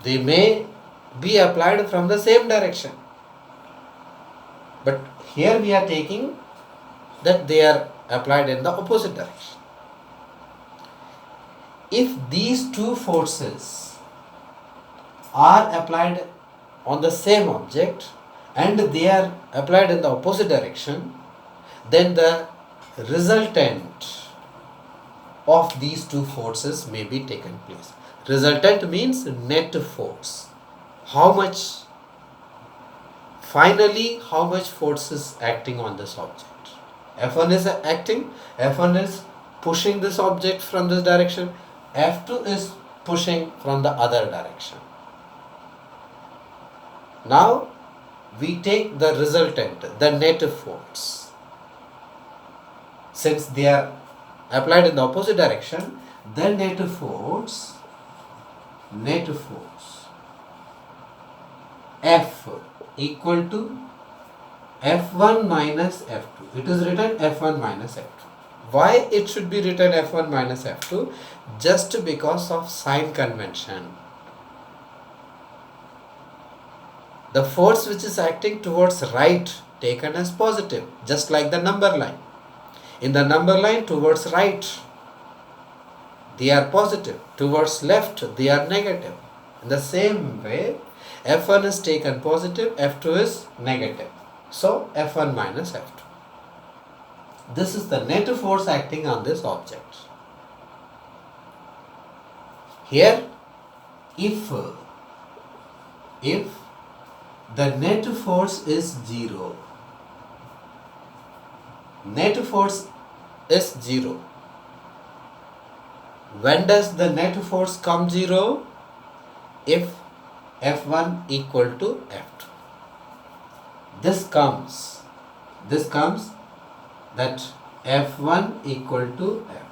They may be applied from the same direction. But here we are taking that they are applied in the opposite direction. If these two forces are applied on the same object and they are applied in the opposite direction, then the resultant of these two forces may be taken place. Resultant means net force. How much, finally, how much force is acting on this object? F1 is acting, F1 is pushing this object from this direction, F2 is pushing from the other direction. Now we take the resultant, the net force. Since they are applied in the opposite direction, the net force F equal to F1 minus F2. It is written F1 minus F2. Why it should be written F1 minus F2? Just because of sign convention. The force which is acting towards right taken as positive, just like the number line. In the number line towards right, they are positive. Towards left, they are negative. In the same way, F1 is taken positive, F2 is negative. So, F1 minus F2. This is the net force acting on this object. Here, if the net force is 0, net force is 0. When does the net force come 0? If F1 equal to F2. This comes that F1 equal to F2.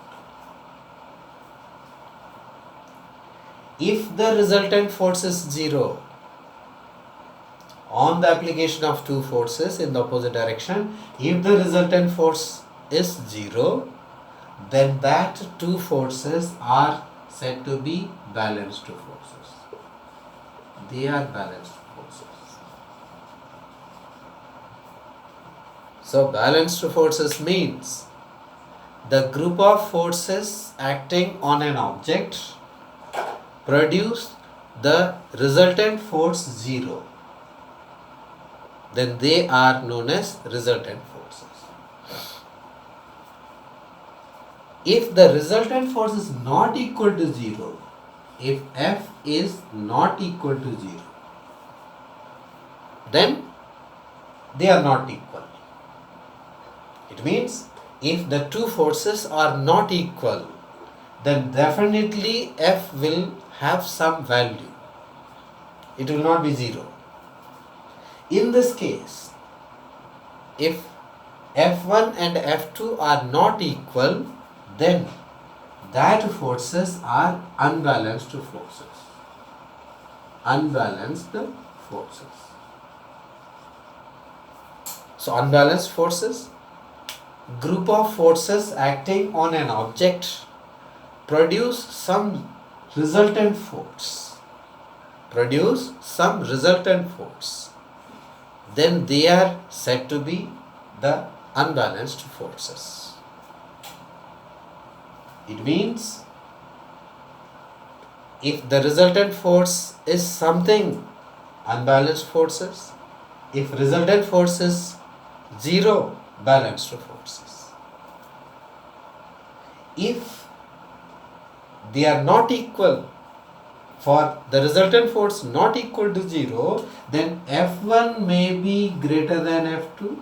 If the resultant force is 0, on the application of two forces in the opposite direction, if the resultant force is 0, then that two forces are said to be balanced forces. They are balanced forces. So balanced forces means the group of forces acting on an object produce the resultant force 0. Then they are known as resultant forces. If the resultant force is not equal to 0, if F is not equal to 0, then they are not equal. It means if the two forces are not equal, then definitely F will have some value. It will not be 0. In this case, if F1 and F2 are not equal, then that forces are unbalanced forces. Unbalanced forces. So unbalanced forces, group of forces acting on an object produce some resultant force. Then they are said to be the unbalanced forces. It means if the resultant force is something unbalanced forces, if resultant force is 0, balanced forces. If they are not equal, for the resultant force not equal to 0, then F1 may be greater than F2,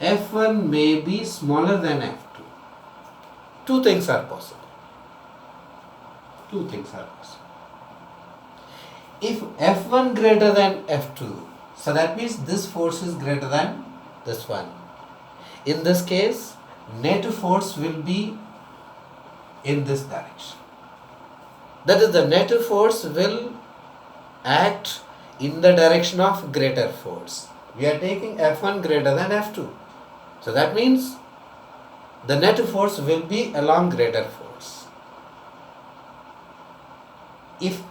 F1 may be smaller than F2. Two things are possible. If F1 greater than F2, so that means this force is greater than this one. In this case, net force will be in this direction. That is, the net force will act in the direction of greater force. We are taking F1 greater than F2. So that means the net force will be along greater force. If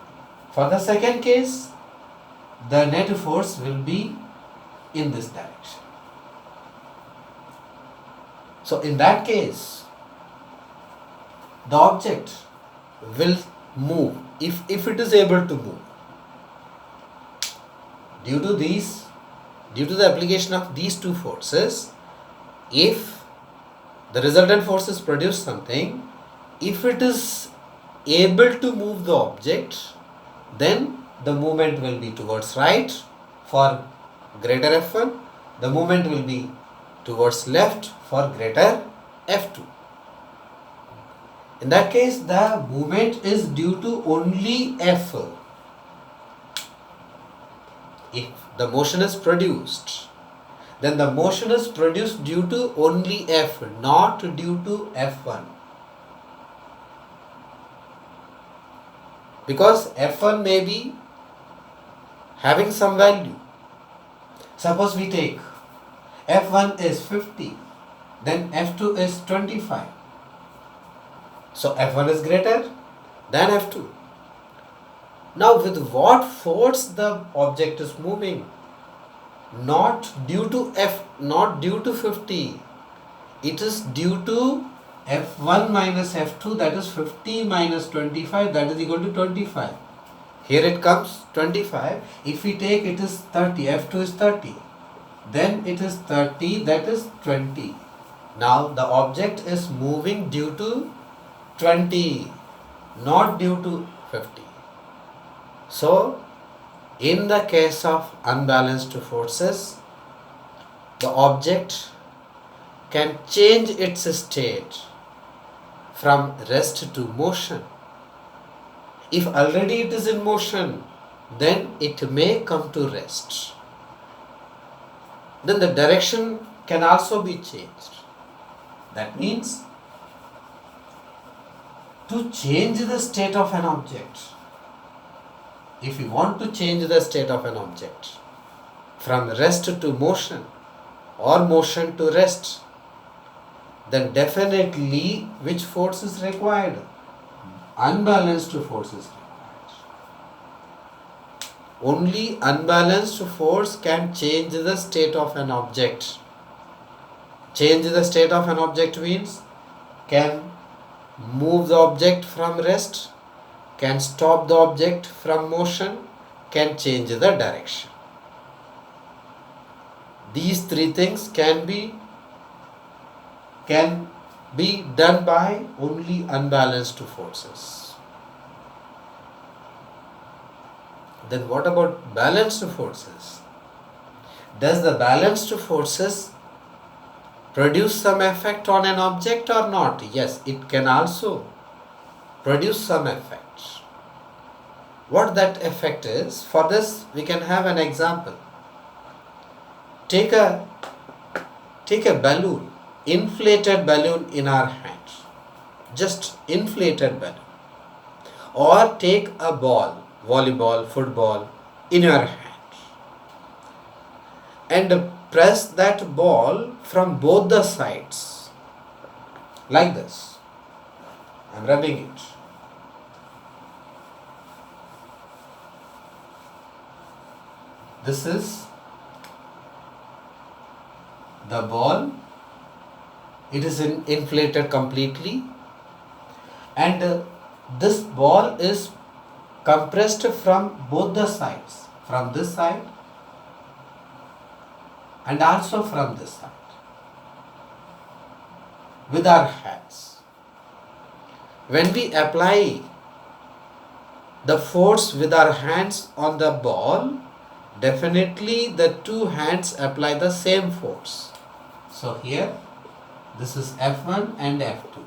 For the second case, the net force will be in this direction. So in that case, the object will move if it is able to move. Due to the application of these two forces, if the resultant forces produce something, if it is able to move the object, then the movement will be towards right for greater F1, the movement will be towards left for greater F2. In that case, the movement is due to only F. If the motion is produced, then the motion is produced due to only F, not due to F1. Because F1 may be having some value. Suppose we take F1 is 50, then F2 is 25. So F1 is greater than F2. Now with what force the object is moving? Not due to 50. It is due to F1 minus F2, that is 50 minus 25, that is equal to 25. Here it comes 25. If we take it is 30, F2 is 30. Then it is 30, that is 20. Now the object is moving due to 20, not due to 50. So, in the case of unbalanced forces, the object can change its state from rest to motion. If already it is in motion, then it may come to rest. Then the direction can also be changed. That means, to change the state of an object, if you want to change the state of an object from rest to motion or motion to rest, then definitely which force is required? Unbalanced force is required. Only unbalanced force can change the state of an object. Change the state of an object means can move the object from rest, can stop the object from motion, can change the direction. These three things can be done by only unbalanced forces. Then what about balanced forces? Does the balanced forces produce some effect on an object or not? Yes, it can also produce some effect. What that effect is, for this we can have an example. Take a balloon, inflated balloon in our hands, just inflated balloon. Or take a ball, volleyball, football in your hand and press that ball from both the sides like this. I am rubbing it. This is the ball. It is inflated completely, and this ball is compressed from both the sides, from this side and also from this side with our hands. When we apply the force with our hands on the ball, definitely the two hands apply the same force. So here this is F1 and F2.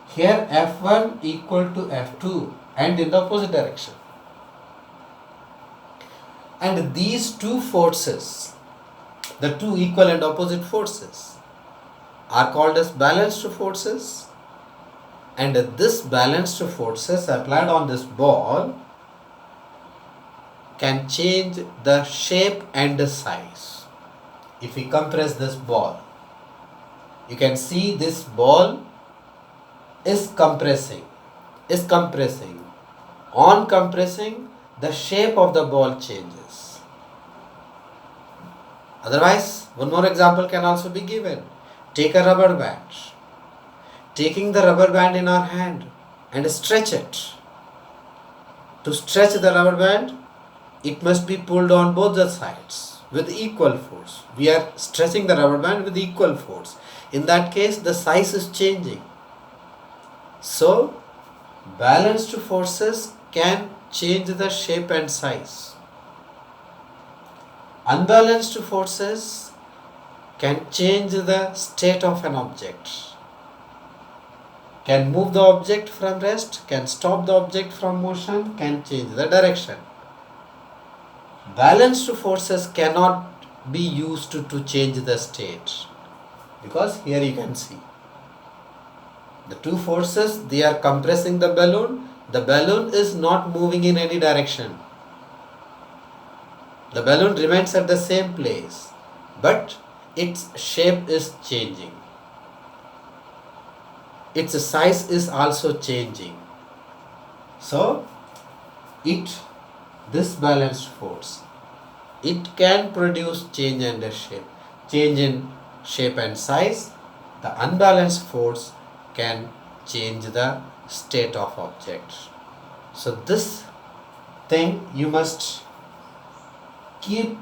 Here F1 equal to F2 and in the opposite direction. And these two forces, the two equal and opposite forces, are called as balanced forces, and this balanced forces applied on this ball can change the shape and the size. If we compress this ball, you can see this ball is compressing. On compressing, the shape of the ball changes. Otherwise, one more example can also be given. Take a rubber band. Taking the rubber band in our hand and stretch it. To stretch the rubber band, it must be pulled on both the sides with equal force. We are stretching the rubber band with equal force. In that case, the size is changing. So, balanced forces can change the shape and size. Unbalanced forces can change the state of an object, can move the object from rest, can stop the object from motion, can change the direction. Balanced forces cannot be used to change the state, because here you can see the two forces, they are compressing the balloon. The balloon is not moving in any direction. The balloon remains at the same place, but its shape is changing. Its size is also changing. So, this balanced force, it can produce change in shape and size. The unbalanced force can change the state of object. So this thing you must keep